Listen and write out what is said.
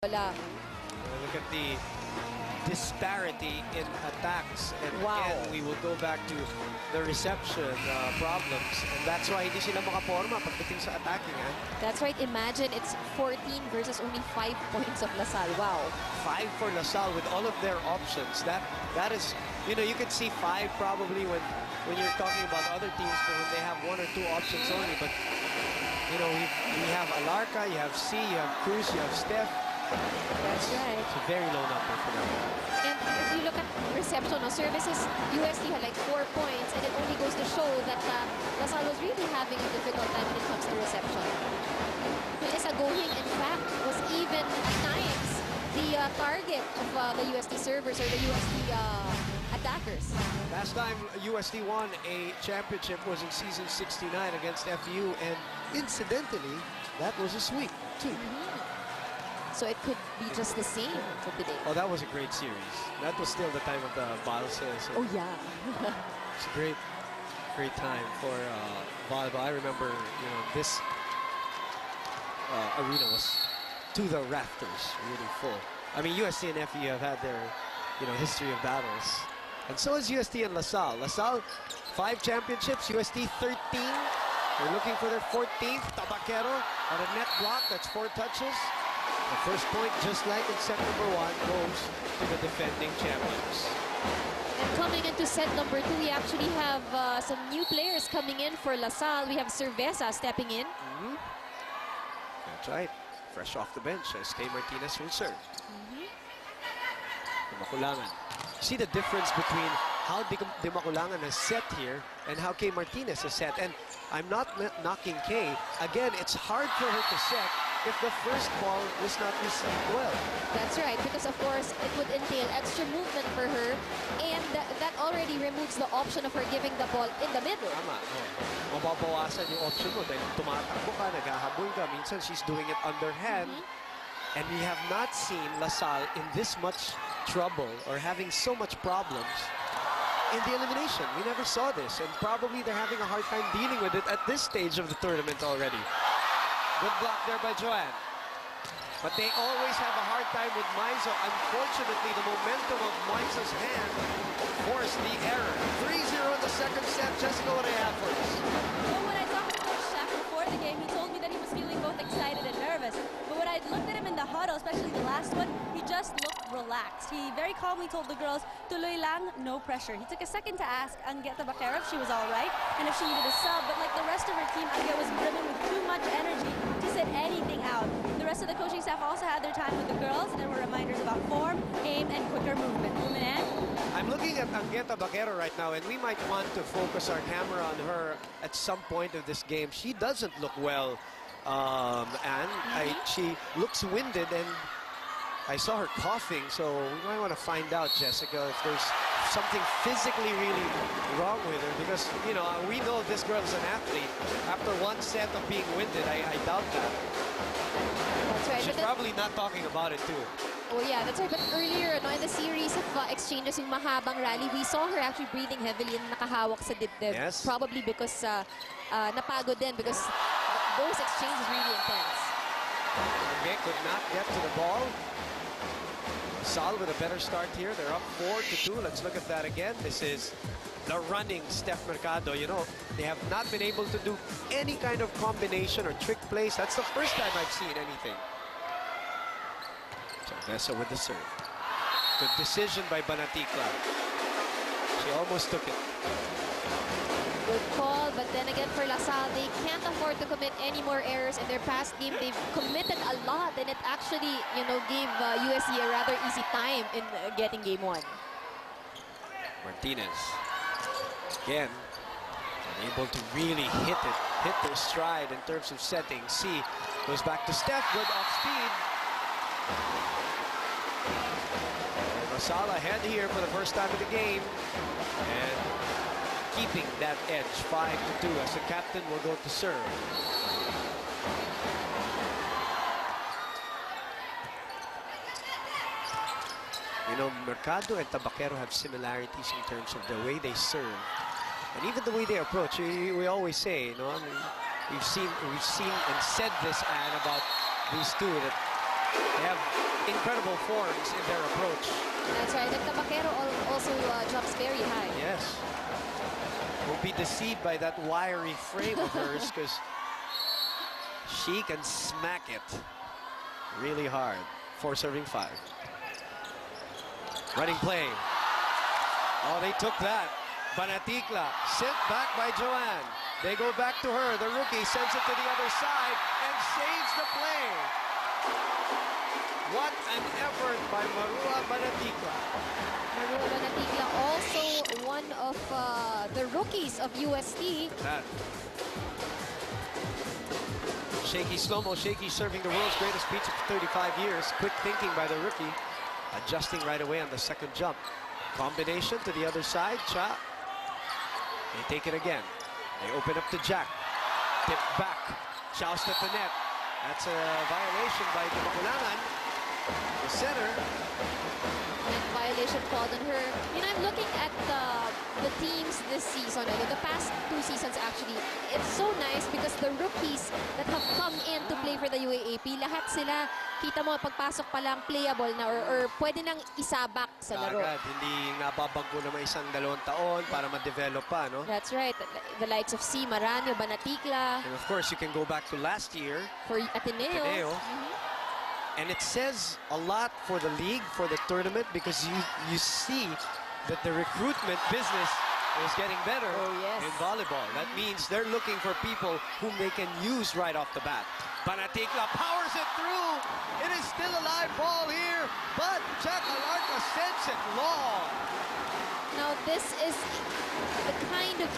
Wala. Look at the disparity in attacks, and again, we will go back to the reception problems, and that's why hindi sila makaporma pagdating sa attacking. That's right. Imagine it's 14 versus only 5 points of LaSalle. Wow. 5 for LaSalle with all of their options. That is, you know, you can see 5 probably when you're talking about other teams when they have 1 or 2 options only, but you know, we have Alarca, you have C, you have Cruz, you have Steph. That's right. It's a very low number for them. And if you look at reception or services, UST had like 4 points, and it only goes to show that LaSalle was really having a difficult time when it comes to reception. Melissa Gohing, in fact, was even at times the target of the UST servers or the UST attackers. Last time UST won a championship was in season 69 against FU, and incidentally, that was a sweep too. So it could be just the same for today. Oh, that was a great series. That was still the time of the Balse. So oh, yeah. it's a great time for volleyball. I remember, you know, this arena was to the rafters, really full. I mean, UST and FU have had their, you know, history of battles. And so is UST and LaSalle. LaSalle, 5 championships, UST 13. They're looking for their 14th. Tabaquero on a net block, that's 4 touches. The first point, just like in set number 1, goes to the defending champions. And coming into set number 2, we actually have some new players coming in for LaSalle. We have Cerveza stepping in. That's right. Fresh off the bench as Kay Martinez will serve. Dimaculangan. See the difference between how Dimaculangan has set here and how Kay Martinez has set. And I'm not knocking Kay. Again, it's hard for her to set if the first ball was not received well. That's right, because of course it would entail extra movement for her, and that already removes the option of her giving the ball in the middle. Tama. Mababawasan yung option mo dahil tumatakbo ka, naghahabol ka. Minsan she's doing it underhand. And we have not seen LaSalle in this much trouble or having so much problems in the elimination. We never saw this, and probably they're having a hard time dealing with it at this stage of the tournament already. Good block there by Joanne. But they always have a hard time with Maizo. Unfortunately, the momentum of Maizo's hand forced the error. 3-0 in the second set. Jessica, what do you have for us? Well, when I talked to Coach Shaq before the game, he told me that he was feeling both excited and nervous. But when I looked at him in the huddle, especially the last one, he just looked relaxed. He very calmly told the girls, tuloy lang, no pressure. He took a second to ask Angeta Baquero if she was all right and if she needed a sub, but like the rest of her team, Angeta was brimming with too much energy to sit anything out. The rest of the coaching staff also had their time with the girls, and there were reminders about form, aim, and quicker movement. I'm looking at Angeta Baquero right now, and we might want to focus our camera on her at some point of this game. She doesn't look well, and she looks winded, and I saw her coughing, so we might want to find out, Jessica, if there's something physically really wrong with her, because, you know, we know this girl is an athlete. After one set of being winded, I doubt that. That's right. She's probably not talking about it, too. Oh, yeah, that's right. But earlier, no, in the series of exchanges, yung mahabang rally, we saw her actually breathing heavily and nakahawak sa dibdib. Yes. Probably because napagod din, because those exchanges really intense. Okay, could not get to the ball. LaSalle with a better start here. They're up 4-2. Let's look at that again. This is the running Steph Mercado. You know, they have not been able to do any kind of combination or trick plays. That's the first time I've seen anything. Cerveza with the serve. Good decision by Banaticla. She almost took it. Good call, but then again for LaSalle, they can't afford to commit any more errors in their past game. They've committed a lot, and it actually, you know, gave USC a rather easy time in getting game 1. Martinez, again, unable to really hit their stride in terms of setting. C goes back to Steph, good off speed. LaSalle ahead here for the first time of the game, and keeping that edge 5-2 as the captain will go to serve. You know, Mercado and Tabaquero have similarities in terms of the way they serve and even the way they approach. We always say, you know, I mean, we've seen and said this, Anne, about these two, that they have incredible forms in their approach. That's right. And Tabaquero also jumps very high. Yes. We'll be deceived by that wiry frame of hers because she can smack it really hard. 4 serving 5. Running play. Oh, they took that. Banatikla sent back by Joanne. They go back to her. The rookie sends it to the other side and saves the play. What an effort by Marua Banatikla. Marua Banatikla, also one of the rookies of UST. That. Shaky slow-mo, Shaky serving the world's greatest pizza for 35 years. Quick thinking by the rookie. Adjusting right away on the second jump. Combination to the other side, Cha. They take it again. They open up to Jack. Tip back. Choust at the net. That's a violation by Dumakulangan. The center. And violation called on her. You know, I'm looking at the teams this season, the past 2 seasons actually. It's so nice because the rookies that have come in to play for the UAAP, lahat sila, kita mo, pagpasok pa lang, playable na or pwede nang isabak sa laro. Agad, hindi nababangko na may 1-2 taon para ma-develop pa, no? That's right. The likes of C. Maranyo, Banatikla. And of course, you can go back to last year. For Ateneo. Ateneo. And it says a lot for the league, for the tournament, because you see that the recruitment business is getting better in volleyball. That means they're looking for people whom they can use right off the bat. Banatikla powers it through. It is still a live ball here, but Jack Alarca sends it long. Now, this is the kind of